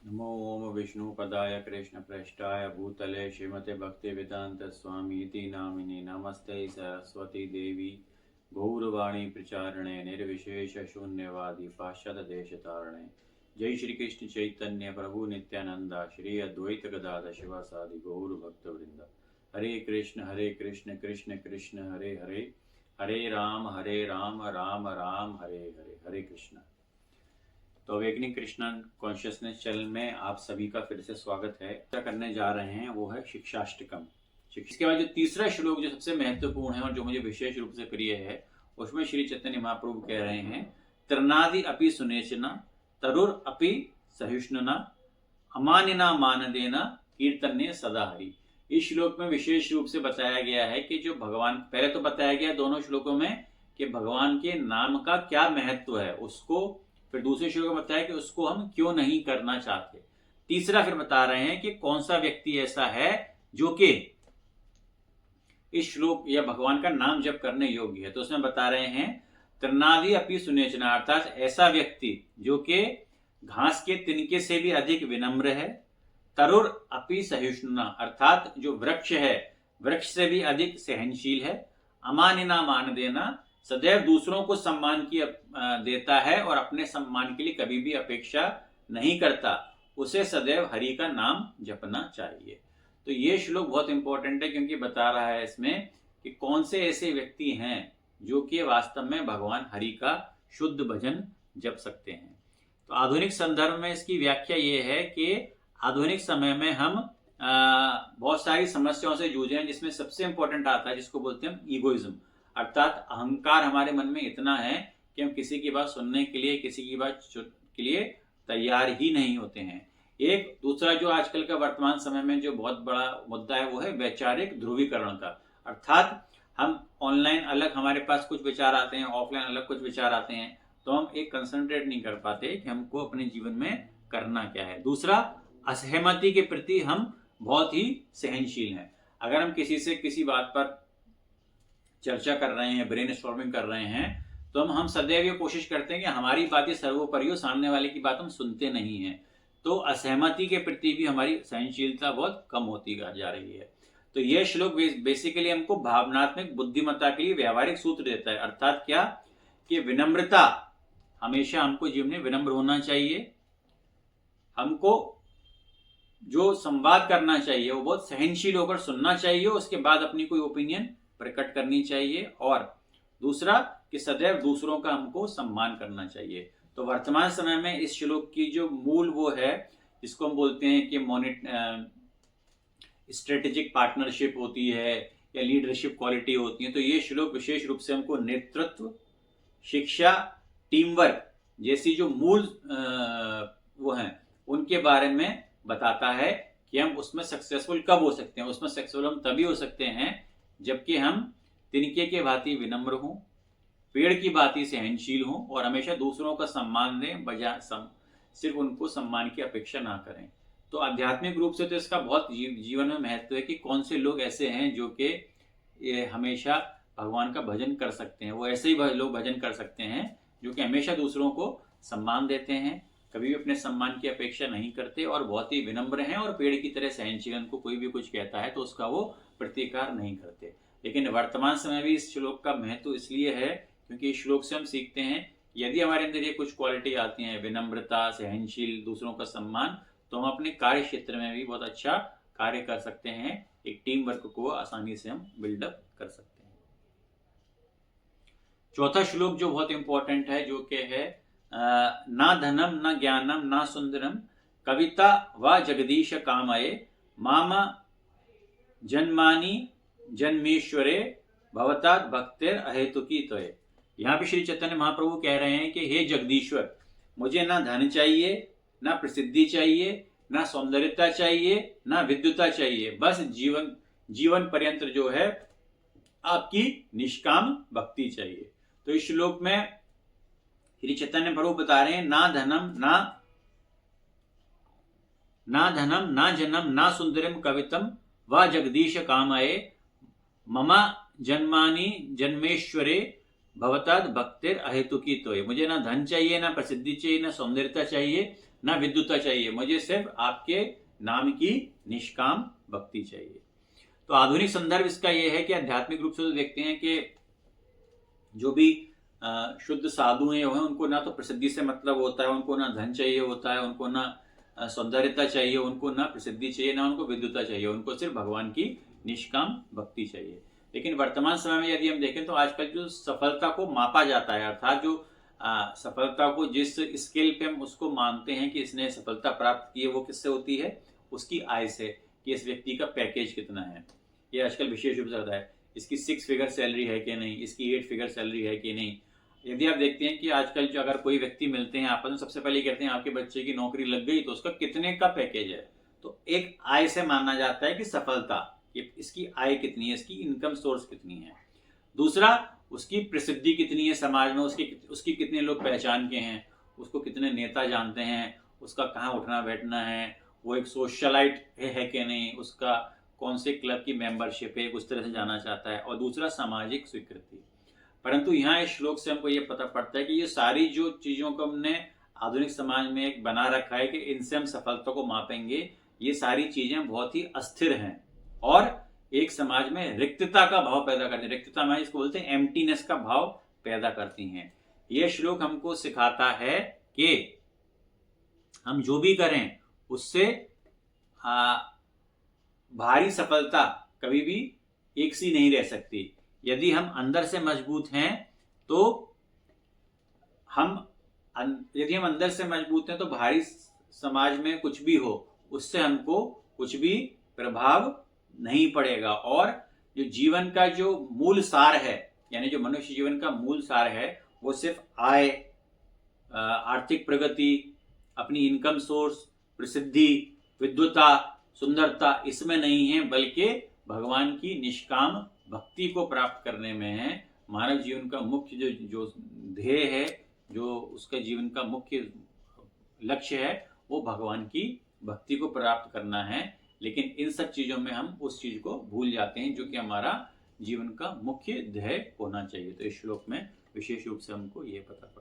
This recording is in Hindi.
नमो ओम विष्णुपदाय कृष्णप्रेष्ठाय भूतले श्रीमते भक्तिवेदांत स्वामीति नामिने नमस्ते सरस्वती देवी गौरवाणी प्रचारणे निर्विशेष शून्यवादी पाश्चात्य देश तारणे। जय श्री कृष्ण चैतन्य प्रभु नित्यानंदा श्री अद्वैत गदाधर शिवासादि गौर भक्त वृंद। हरे कृष्ण कृष्ण कृष्ण हरे हरे, हरे राम राम राम हरे हरे। हरे कृष्ण। तो अवेकनिंग कृष्णा कॉन्शियसनेस चैनल में आप सभी का फिर से स्वागत है। क्या करने जा रहे हैं वो है शिक्षाष्टकम। इसके बाद जो तीसरा श्लोक जो सबसे महत्वपूर्ण है और जो मुझे विशेष रूप से प्रिय है, उसमें श्री चैतन्य महाप्रभु कह रहे हैं, तृणादि अपि सुनेचना तरुर अपि सहिष्णुना अमानिना मानदेना कीर्तन्य सदा हरि। इस श्लोक में विशेष रूप से बताया गया है कि जो भगवान, पहले तो बताया गया दोनों श्लोकों में कि भगवान के नाम का क्या महत्व है, उसको फिर दूसरे श्लोक में बताया कि उसको हम क्यों नहीं करना चाहते। तीसरा फिर बता रहे हैं कि कौन सा व्यक्ति ऐसा है जो कि इस श्लोक या भगवान का नाम जप करने योग्य है। तो उसमें बता रहे हैं तृणादि अपि सुनेचना, अर्थात ऐसा व्यक्ति जो कि घास के तिनके से भी अधिक विनम्र है, तरुर अपि सहिष्णुना, अर्थात जो वृक्ष है वृक्ष से भी अधिक सहनशील है, अमानिना मान देना, सदैव दूसरों को सम्मान की देता है और अपने सम्मान के लिए कभी भी अपेक्षा नहीं करता, उसे सदैव हरि का नाम जपना चाहिए। तो ये श्लोक बहुत इंपॉर्टेंट है क्योंकि बता रहा है इसमें कि कौन से ऐसे व्यक्ति हैं जो कि वास्तव में भगवान हरि का शुद्ध भजन जप सकते हैं। तो आधुनिक संदर्भ में इसकी व्याख्या ये है कि आधुनिक समय में हम बहुत सारी समस्याओं से जूझ रहे हैं, जिसमें सबसे इंपॉर्टेंट आता है जिसको बोलते हैं ईगोइज्म, अर्थात अहंकार हमारे मन में इतना है कि हम किसी की बात सुनने के लिए, किसी की बात के लिए तैयार ही नहीं होते हैं। एक दूसरा जो आजकल का वर्तमान समय में जो बहुत बड़ा मुद्दा है वो है वैचारिक ध्रुवीकरण का, अर्थात हम ऑनलाइन अलग हमारे पास कुछ विचार आते हैं, ऑफलाइन अलग कुछ विचार आते हैं, तो हम एक कंसंट्रेट नहीं कर पाते कि हमको अपने जीवन में करना क्या है। दूसरा, असहमति के प्रति हम बहुत ही सहनशील हैं। अगर हम किसी से किसी बात पर चर्चा कर रहे हैं, ब्रेनस्टॉर्मिंग कर रहे हैं, तो हम सदैव ये कोशिश करते हैं कि हमारी बात ही सर्वोपरि हो, सामने वाले की बात हम सुनते नहीं हैं। तो असहमति के प्रति भी हमारी सहनशीलता बहुत कम होती जा रही है। तो यह श्लोक बेसिकली हमको भावनात्मक बुद्धिमत्ता के लिए व्यवहारिक सूत्र देता है, अर्थात क्या कि विनम्रता, हमेशा हमको जीवन में विनम्र होना चाहिए, हमको जो संवाद करना चाहिए वो बहुत सहनशील होकर सुनना चाहिए, उसके बाद अपनी कोई ओपिनियन प्रकट करनी चाहिए, और दूसरा कि सदैव दूसरों का हमको सम्मान करना चाहिए। तो वर्तमान समय में इस श्लोक की जो मूल वो है, जिसको हम बोलते हैं कि स्ट्रेटेजिक पार्टनरशिप होती है या लीडरशिप क्वालिटी होती है, तो ये श्लोक विशेष रूप से हमको नेतृत्व, शिक्षा, टीम वर्क जैसी जो मूल वो हैं उनके बारे में बताता है कि हम उसमें सक्सेसफुल कब हो सकते हैं। उसमें सक्सेसफुल हम तभी हो सकते हैं जबकि हम तिनके के भांति विनम्र हों, पेड़ की भांति सहनशील हों और हमेशा दूसरों का सम्मान दें, बजाय सिर्फ उनको सम्मान की अपेक्षा ना करें। तो आध्यात्मिक रूप से तो इसका बहुत जीवन में महत्व है कि कौन से लोग ऐसे हैं जो कि हमेशा भगवान का भजन कर सकते हैं। वो ऐसे ही लोग भजन कर सकते हैं जो कि हमेशा दूसरों को सम्मान देते हैं, कभी भी अपने सम्मान की अपेक्षा नहीं करते और बहुत ही विनम्र हैं, और पेड़ की तरह सहनशील, उनको कोई भी कुछ कहता है तो उसका वो प्रतिकार नहीं करते। लेकिन वर्तमान समय भी इस श्लोक का महत्व इसलिए है क्योंकि इस श्लोक से हम सीखते हैं यदि हमारे अंदर ये कुछ क्वालिटी आती हैं, विनम्रता, सहनशील, दूसरों का सम्मान, तो हम अपने कार्य क्षेत्र में भी बहुत अच्छा कार्य कर सकते हैं, एक टीम वर्क को आसानी से हम बिल्डअप कर सकते हैं। चौथा श्लोक जो बहुत इंपॉर्टेंट है, जो कि है ना धनम न ज्ञानम न सुंदरम कविता व जगदीश कामये मामा जन्मानी जन्मेश्वरे भवतात भक्तिर अहेतुकी तोय। यहाँ पे श्री चैतन्य महाप्रभु कह रहे हैं कि हे जगदीश्वर, मुझे ना धन चाहिए, ना प्रसिद्धि चाहिए, ना सौंदर्यता चाहिए, ना विद्युता चाहिए, बस जीवन पर्यंत जो है आपकी निष्काम भक्ति चाहिए। तो इस श्लोक में श्री चैतन्य प्रभु बता रहे हैं ना धनम ना जन्म ना सुंदरम कवितम व जगदीश कामये ममा जन्मानी जन्मेश्वरे भवताद भक्तिर अहेतुकी तोय। मुझे ना धन चाहिए, ना प्रसिद्धि चाहिए, ना सौंदर्यता चाहिए, ना विद्युता चाहिए, मुझे सिर्फ आपके नाम की निष्काम भक्ति चाहिए। तो आधुनिक संदर्भ इसका यह है कि आध्यात्मिक रूप से तो देखते हैं कि जो भी शुद्ध साधु हैं उनको ना तो प्रसिद्धि से मतलब होता है, उनको ना धन चाहिए होता है, उनको ना सौंदर्यता चाहिए, उनको ना प्रसिद्धि चाहिए, ना उनको विद्युता चाहिए, उनको सिर्फ भगवान की निष्काम भक्ति चाहिए। लेकिन वर्तमान समय में यदि हम देखें तो आजकल जो सफलता को मापा जाता है, अर्थात जो सफलता को जिस स्केल पे हम उसको मानते हैं कि इसने सफलता प्राप्त की है, वो किससे होती है? उसकी आय से, कि इस व्यक्ति का पैकेज कितना है। ये आजकल विशेष रूप से होता है, इसकी 6 फिगर सैलरी है कि नहीं, इसकी 8 फिगर सैलरी है कि नहीं। यदि आप देखते हैं कि आजकल जो अगर कोई व्यक्ति मिलते हैं आपस में, सबसे पहले कहते हैं आपके बच्चे की नौकरी लग गई तो उसका कितने का पैकेज है। तो एक आय से माना जाता है कि सफलता, ये इसकी आय कितनी है, इसकी इनकम सोर्स कितनी है। दूसरा, उसकी प्रसिद्धि कितनी है समाज में, उसकी कितने लोग पहचान के हैं, उसको कितने नेता जानते हैं, उसका कहाँ उठना बैठना है, वो एक सोशलाइट है कि नहीं, उसका कौन से क्लब की मेंबरशिप है, उस तरह से जाना चाहता है। और दूसरा, सामाजिक स्वीकृति। परंतु यहाँ इस श्लोक से हमको ये पता पड़ता है कि ये सारी जो चीजों को हमने आधुनिक समाज में एक बना रखा है कि इनसे हम सफलता को मापेंगे, ये सारी चीजें बहुत ही अस्थिर हैं और एक समाज में रिक्तता का भाव पैदा करती है। रिक्तता में इसको बोलते हैं एम्प्टीनेस का भाव पैदा करती हैं। यह श्लोक हमको सिखाता है कि हम जो भी करें उससे भारी सफलता कभी भी एक सी नहीं रह सकती। यदि हम अंदर से मजबूत हैं तो यदि हम अंदर से मजबूत हैं तो भारी समाज में कुछ भी हो उससे हमको कुछ भी प्रभाव नहीं पड़ेगा। और जो जीवन का जो मूल सार है, यानी जो मनुष्य जीवन का मूल सार है, वो सिर्फ आय, आर्थिक प्रगति, अपनी इनकम सोर्स, प्रसिद्धि, विद्वता, सुंदरता, इसमें नहीं है, बल्कि भगवान की निष्काम भक्ति को प्राप्त करने में है। मानव जीवन का मुख्य जो ध्येय है, जो उसका जीवन का मुख्य लक्ष्य है, वो भगवान की भक्ति को प्राप्त करना है। लेकिन इन सब चीजों में हम उस चीज को भूल जाते हैं जो कि हमारा जीवन का मुख्य ध्येय होना चाहिए। तो इस श्लोक में विशेष रूप से हमको ये पता पड़ता है।